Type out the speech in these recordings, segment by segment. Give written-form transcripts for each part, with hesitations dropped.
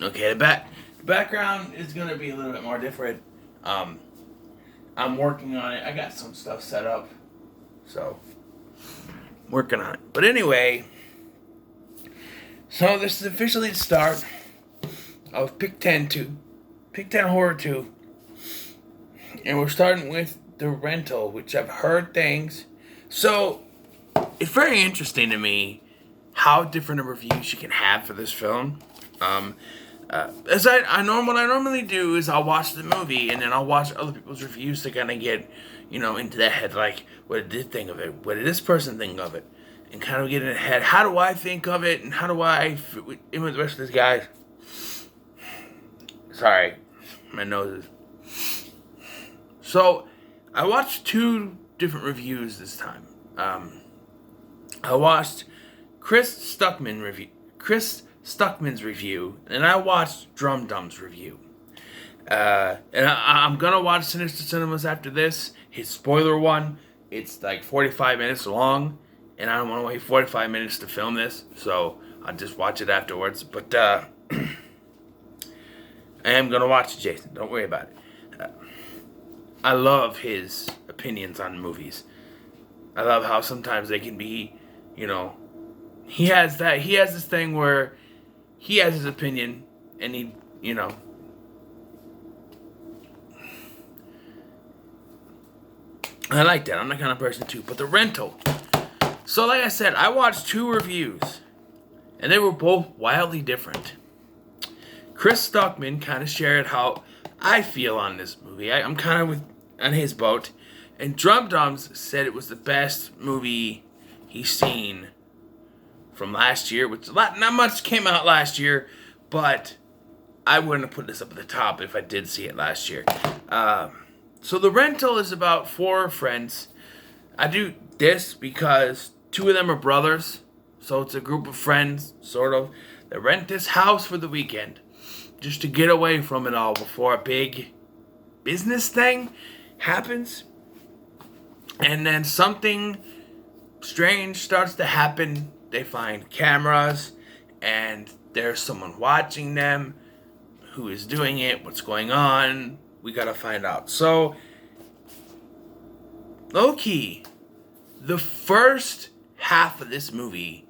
Okay, the background is gonna be a little bit more different. Um, I'm working on it. I got some stuff set up, so working on it. But anyway, so this is officially the start of Pick 10 Horror 2, and we're starting with The Rental, which I've heard things. So it's very interesting to me how different a reviews you can have for this film. As what I normally do is I'll watch the movie and then I'll watch other people's reviews to kind of get, into that head, like, what did they think of it? What did this person think of it? And kind of get in the head, how do I think of it? And how do I fit in with the rest of these guys? Sorry, my nose is... So, I watched 2 different reviews this time. I watched Chris Stuckman's review, and I watched Drum Dum's review. And I'm gonna watch Sinister Cinemas after this, his spoiler one. It's like 45 minutes long, and I don't want to wait 45 minutes to film this, so I'll just watch it afterwards. But I am gonna watch it, Jason. Don't worry about it. I love his opinions on movies. I love how sometimes they can be, he has this thing where he has his opinion, and he, I like that. I'm that kind of person too. But The Rental. So like I said, I watched 2 reviews, and they were both wildly different. Chris Stuckman kind of shared how I feel on this movie. I'm kind of on his boat. And Drum Dums said it was the best movie he's seen from last year, which not much came out last year, but I wouldn't have put this up at the top if I did see it last year. So The Rental is about 4 friends. I do this because 2 of them are brothers, so it's a group of friends, sort of, that rent this house for the weekend, just to get away from it all before a big business thing happens. And then something strange starts to happen. They find cameras, and there's someone watching them. Who is doing it? What's going on? We gotta find out. So, low-key, the first half of this movie,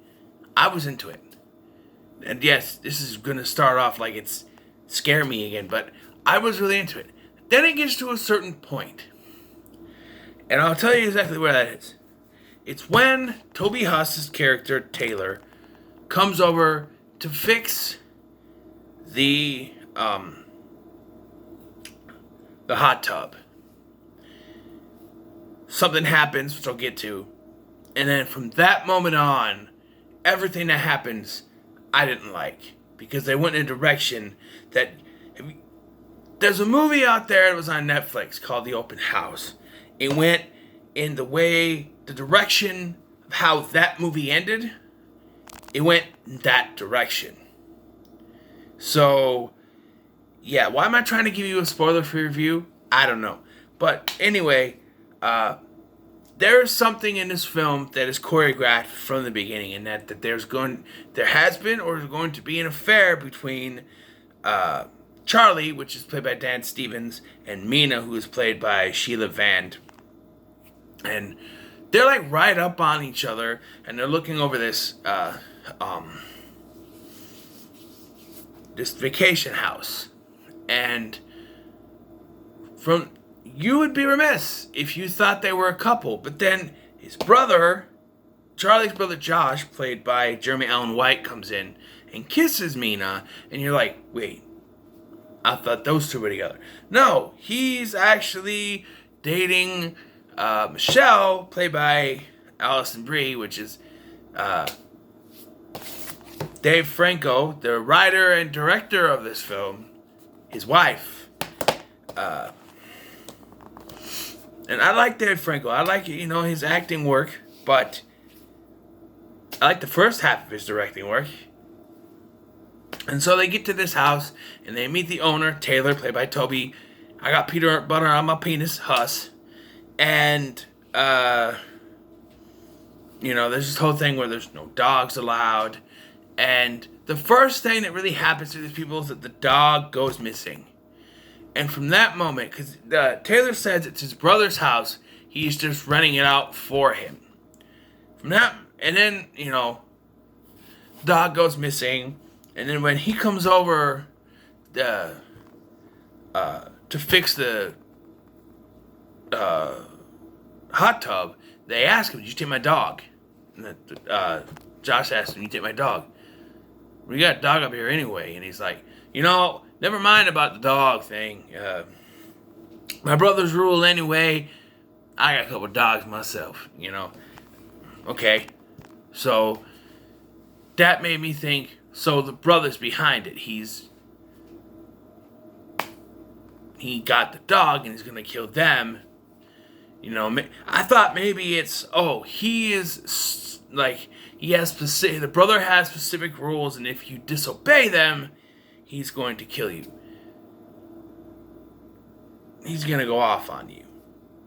I was into it. And yes, this is gonna start off like it's scare me again, but I was really into it. Then it gets to a certain point, and I'll tell you exactly where that is. It's when Toby Huss's character, Taylor, comes over to fix the hot tub. Something happens, which I'll get to. And then from that moment on, everything that happens, I didn't like. Because they went in a direction that... There's a movie out there that was on Netflix called The Open House. It went in the direction of how that movie ended. It went in that direction. So, yeah, why am I trying to give you a spoiler-free review? I don't know. But anyway, there is something in this film that is choreographed from the beginning, and that there has been or is going to be an affair between Charlie, which is played by Dan Stevens, and Mina, who is played by Sheila Vand. And they're like right up on each other, and they're looking over this vacation house. And you would be remiss if you thought they were a couple, but then his brother, Charlie's brother Josh, played by Jeremy Allen White, comes in and kisses Mina, and you're like, wait, I thought those 2 were together. No, he's actually dating Michelle, played by Alison Brie, which is Dave Franco, the writer and director of this film, his wife. And I like Dave Franco. I like, his acting work, but I like the first half of his directing work. And so they get to this house, and they meet the owner, Taylor, played by Toby. I got peanut butter on my penis, Huss. And, there's this whole thing where there's no dogs allowed. And the first thing that really happens to these people is that the dog goes missing. And from that moment, because Taylor says it's his brother's house, he's just renting it out for him. From that, and then, dog goes missing. And then when he comes over to fix the hot tub, they ask him, "Did you take my dog?" And Josh asks him, "You take my dog? We got a dog up here anyway." And he's like, never mind about the dog thing. My brother's rule anyway. I got a couple dogs myself, Okay. So that made me think, so the brother's behind it. He got the dog and he's going to kill them. I thought maybe it's, he is, the brother has specific rules, and if you disobey them, he's going to kill you. He's going to go off on you.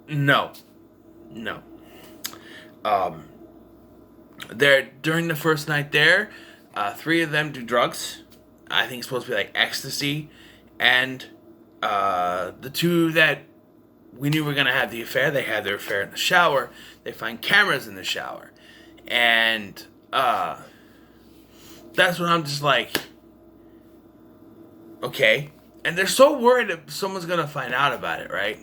No. During the first night there, 3 of them do drugs. I think it's supposed to be like ecstasy. And the 2 that we knew were going to have the affair, they had their affair in the shower. They find cameras in the shower. And that's when I'm just like, okay. And they're so worried that someone's going to find out about it, right?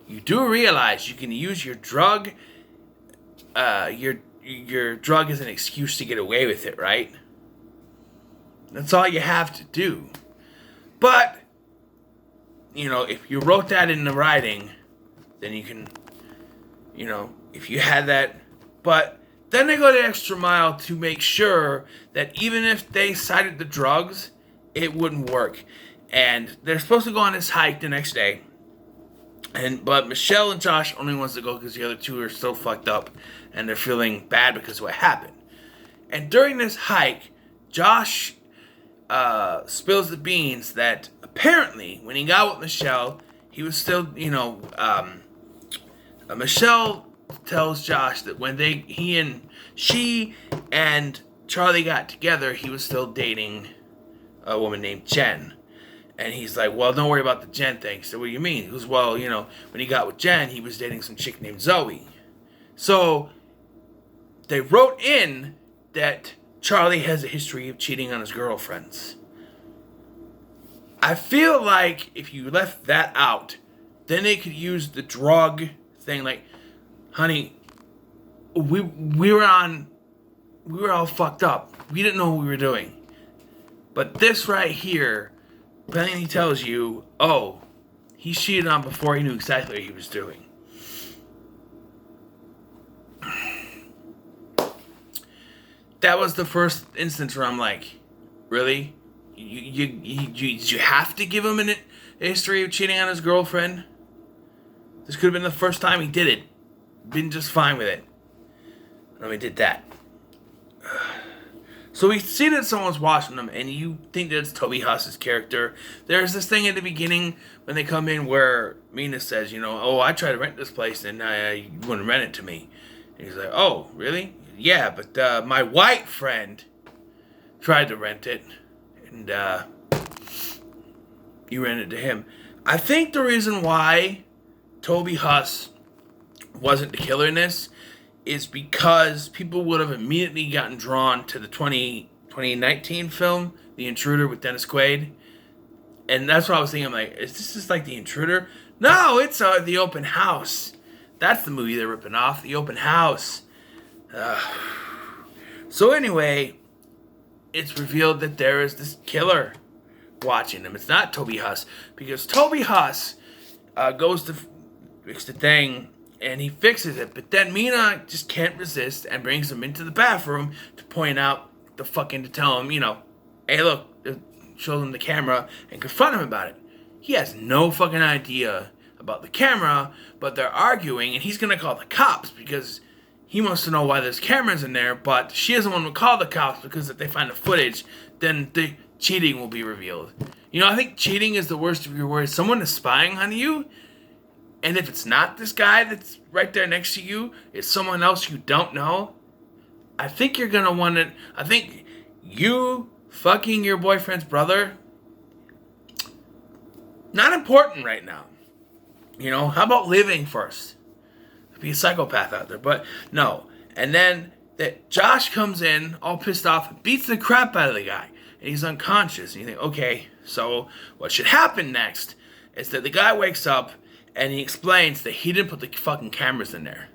You do realize you can use your drug, your drug as an excuse to get away with it, right? That's all you have to do. But, if you wrote that in the writing, then you can, if you had that. But then they go the extra mile to make sure that even if they cited the drugs, it wouldn't work. And they're supposed to go on this hike the next day. But Michelle and Josh only wants to go because the other 2 are so fucked up and they're feeling bad because of what happened. And during this hike, Josh spills the beans that apparently when he got with Michelle, he was still, Michelle tells Josh that when she and Charlie got together, he was still dating a woman named Jen. And he's like, well, don't worry about the Jen thing. So what do you mean? He goes, well, when he got with Jen, he was dating some chick named Zoe. So they wrote in that Charlie has a history of cheating on his girlfriends. I feel like if you left that out, then they could use the drug thing. Like, honey, we were all fucked up. We didn't know what we were doing. But this right here, Benny tells you, he cheated on before he knew exactly what he was doing. That was the first instance where I'm like, really? You have to give him a history of cheating on his girlfriend? This could have been the first time he did it. Been just fine with it. And we did that. So we see that someone's watching them, and you think that it's Toby Huss's character. There's this thing at the beginning when they come in where Mina says, I tried to rent this place, and you wouldn't rent it to me. And he's like, oh, really? Yeah, but my white friend tried to rent it, and you rented it to him. I think the reason why Toby Huss wasn't the killer in this is because people would have immediately gotten drawn to the 2019 film, The Intruder with Dennis Quaid. And that's what I was thinking. I'm like, is this just like The Intruder? No, it's The Open House. That's the movie they're ripping off, The Open House. So anyway, it's revealed that there is this killer watching them. It's not Toby Huss, because Toby Huss goes to fix the thing, and he fixes it, but then Mina just can't resist and brings him into the bathroom to point out to tell him, hey, look, show him the camera and confront him about it. He has no fucking idea about the camera, but they're arguing, and he's gonna call the cops because he wants to know why there's cameras in there, but she doesn't want to call the cops because if they find the footage, then the cheating will be revealed. I think cheating is the worst of your worries. Someone is spying on you, and if it's not this guy that's right there next to you, it's someone else you don't know, I think you're going to want to... I think You fucking your boyfriend's brother? Not important right now. You know, how about living first? Be a psychopath out there, but no. And then that Josh comes in all pissed off and beats the crap out of the guy. And he's unconscious. And you think, okay, so what should happen next is that the guy wakes up and he explains that he didn't put the fucking cameras in there.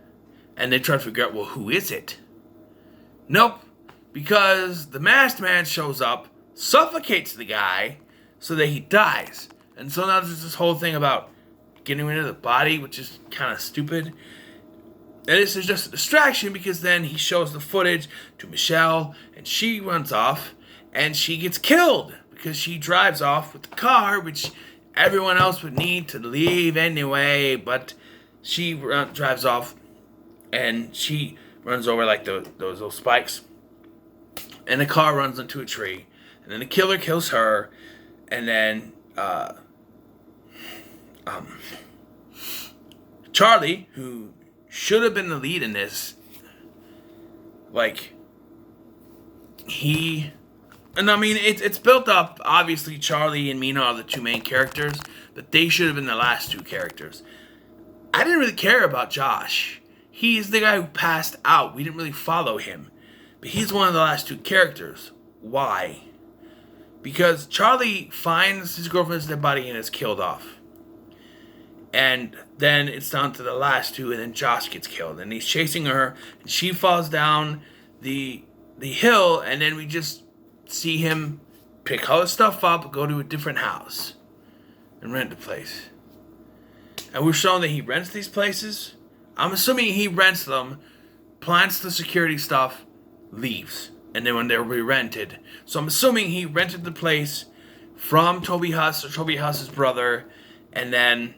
And they try to figure out, well, who is it? Nope. Because the masked man shows up, suffocates the guy so that he dies. And so now there's this whole thing about getting rid of the body, which is kind of stupid. And this is just a distraction because then he shows the footage to Michelle and she runs off and she gets killed because she drives off with the car, which everyone else would need to leave anyway, but she drives off and she runs over like those little spikes and the car runs into a tree and then the killer kills her and then Charlie, who should have been the lead in this, and I mean, it's built up, obviously Charlie and Mina are the two main characters, but they should have been the last two characters. I didn't really care about Josh. He's the guy who passed out. We didn't really follow him. But he's one of the last two characters. Why? Because Charlie finds his girlfriend's dead body and is killed off. And then it's down to the last two, and then Josh gets killed. And he's chasing her, and she falls down the hill, and then we just see him pick all his stuff up, go to a different house, and rent a place. And we're shown that he rents these places. I'm assuming he rents them, plants the security stuff, leaves. And then when they're re-rented. So I'm assuming he rented the place from Toby Huss or Toby Huss's brother, and then...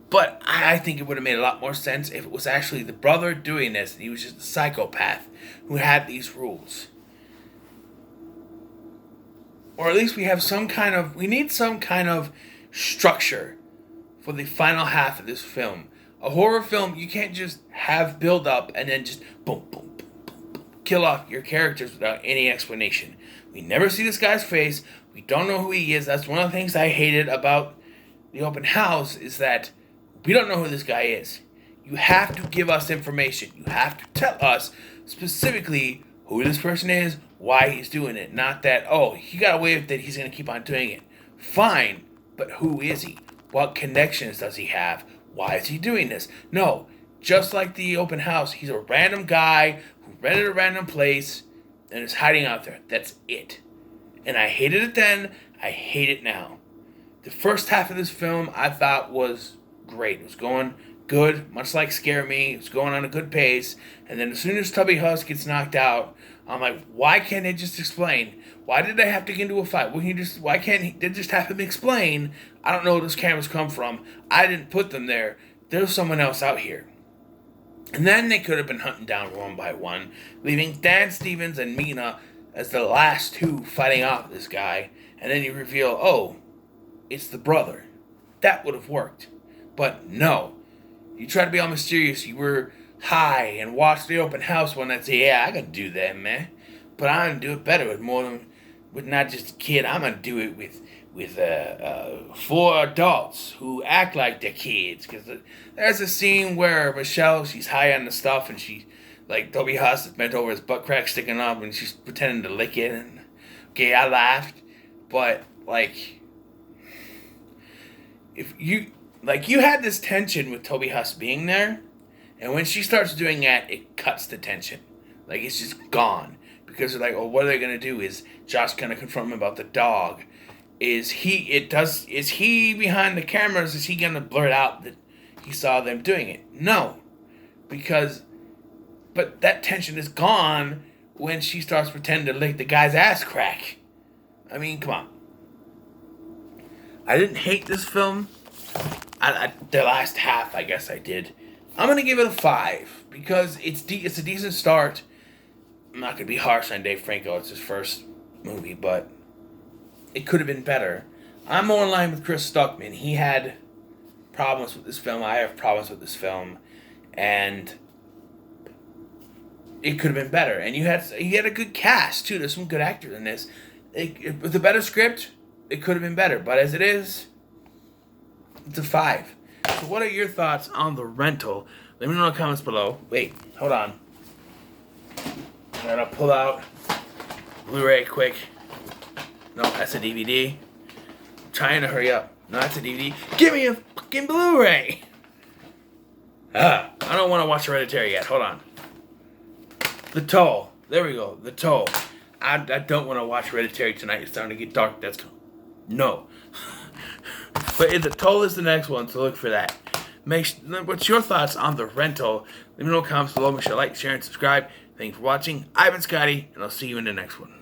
But I think it would have made a lot more sense if it was actually the brother doing this, and he was just a psychopath who had these rules. Or at least we have we need some kind of structure for the final half of this film. A horror film, you can't just have build up and then just boom, boom, boom, boom, boom, kill off your characters without any explanation. We never see this guy's face. We don't know who he is. That's one of the things I hated about the open house is that we don't know who this guy is. You have to give us information. You have to tell us specifically who this person is, why he's doing it. Not that, oh, he got away with it, he's going to keep on doing it. Fine, but who is he? What connections does he have? Why is he doing this? No, just like the open house, he's a random guy who rented a random place and is hiding out there. That's it. And I hated it then, I hate it now. The first half of this film I thought was great. It was going good, much like Scare Me. It was going on a good pace. And then as soon as Tubby Huss gets knocked out, I'm like, why can't they just explain? Why did they have to get into a fight? Why can't they just have him explain? I don't know where those cameras come from. I didn't put them there. There's someone else out here. And then they could have been hunting down one by one, leaving Dan Stevens and Mina as the last two fighting off this guy. And then you reveal, oh, it's the brother. That would have worked. But no. You try to be all mysterious. You were high and watched the open house one and say, yeah, I can do that, man. But I'm going to do it better with not just a kid. I'm going to do it with 4 adults who act like they're kids. Because there's a scene where Michelle, she's high on the stuff and she, like, Toby Huss is bent over, his butt crack sticking up and she's pretending to lick it. And, okay, I laughed. But, like, you had this tension with Toby Huss being there. And when she starts doing that, it cuts the tension. Like, it's just gone. Because they're like, oh, what are they going to do? Is Josh going to confront him about the dog? Is he behind the cameras? Is he going to blurt out that he saw them doing it? No. But that tension is gone when she starts pretending to lick the guy's ass crack. I mean, come on. I didn't hate this film. The last half, I guess I did. I'm going to give it a 5 because it's a decent start. I'm not going to be harsh on Dave Franco. It's his first movie, but it could have been better. I'm more in line with Chris Stuckman. He had problems with this film. I have problems with this film. And it could have been better. And you had a good cast too. There's some good actors in this. With a better script, it could have been better. But as it is, it's a 5. So what are your thoughts on The Rental? Let me know in the comments below. Wait, hold on. I gotta pull out Blu-ray quick. No, that's a DVD. I'm trying to hurry up. No, that's a DVD. Give me a fucking Blu-ray! I don't want to watch Hereditary yet. Hold on. The Toll. There we go. The Toll. I don't want to watch Hereditary tonight. It's starting to get dark. No. But The Toll is the next one, so look for that. What's your thoughts on The Rental? Let me know in the comments below. Make sure to like, share, and subscribe. Thanks for watching. I've been Scotty, and I'll see you in the next one.